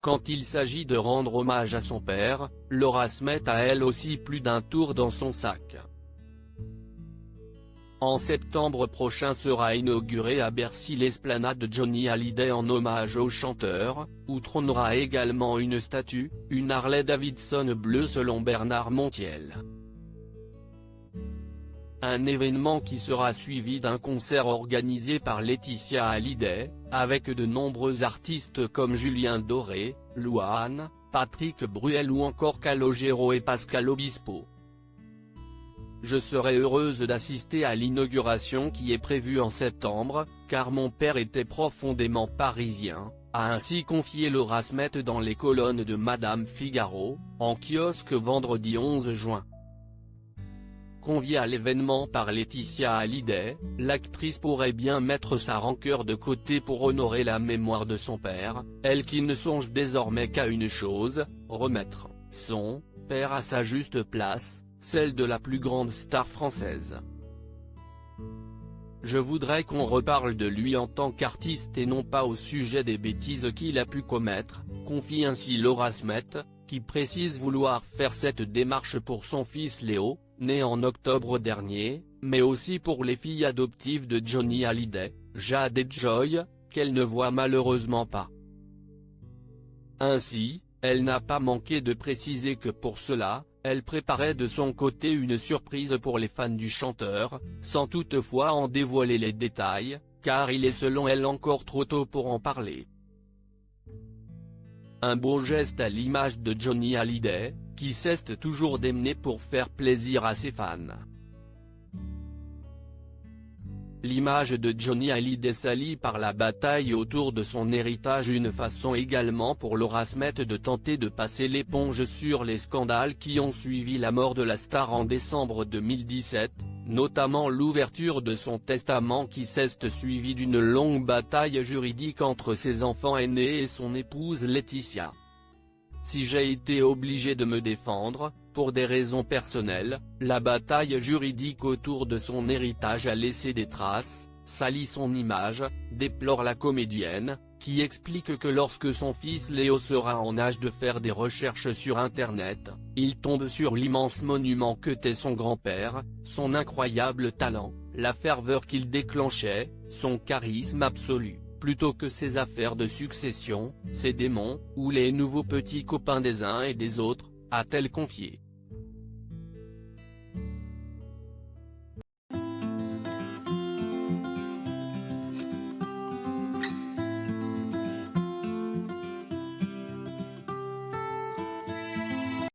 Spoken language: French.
Quand il s'agit de rendre hommage à son père, Laura se met à elle aussi plus d'un tour dans son sac. En septembre prochain sera inaugurée à Bercy l'esplanade de Johnny Hallyday en hommage au chanteur, où trônera également une statue, une Harley-Davidson bleue selon Bernard Montiel. Un événement qui sera suivi d'un concert organisé par Laetitia Hallyday, avec de nombreux artistes comme Julien Doré, Louane, Patrick Bruel ou encore Calogero et Pascal Obispo. Je serai heureuse d'assister à l'inauguration qui est prévue en septembre, car mon père était profondément parisien, a ainsi confié Laura Smet dans les colonnes de Madame Figaro, en kiosque vendredi 11 juin. Conviée à l'événement par Laetitia Hallyday, l'actrice pourrait bien mettre sa rancœur de côté pour honorer la mémoire de son père, elle qui ne songe désormais qu'à une chose, remettre son père à sa juste place, celle de la plus grande star française. Je voudrais qu'on reparle de lui en tant qu'artiste et non pas au sujet des bêtises qu'il a pu commettre, confie ainsi Laura Smet, qui précise vouloir faire cette démarche pour son fils Léo, né en octobre dernier, mais aussi pour les filles adoptives de Johnny Hallyday, Jade et Joy, qu'elle ne voit malheureusement pas. Ainsi, elle n'a pas manqué de préciser que pour cela, elle préparait de son côté une surprise pour les fans du chanteur, sans toutefois en dévoiler les détails, car il est selon elle encore trop tôt pour en parler. Un beau geste à l'image de Johnny Hallyday, qui cesse toujours d'aimer pour faire plaisir à ses fans. L'image de Johnny Hallyday salie par la bataille autour de son héritage, une façon également pour Laura Smet de tenter de passer l'éponge sur les scandales qui ont suivi la mort de la star en décembre 2017, notamment l'ouverture de son testament qui s'est suivi d'une longue bataille juridique entre ses enfants aînés et son épouse Laetitia. Si j'ai été obligé de me défendre, pour des raisons personnelles, la bataille juridique autour de son héritage a laissé des traces, salit son image, déplore la comédienne, qui explique que lorsque son fils Léo sera en âge de faire des recherches sur Internet, il tombe sur l'immense monument qu'était son grand-père, son incroyable talent, la ferveur qu'il déclenchait, son charisme absolu, plutôt que ses affaires de succession, ses démons, ou les nouveaux petits copains des uns et des autres, a-t-elle confié.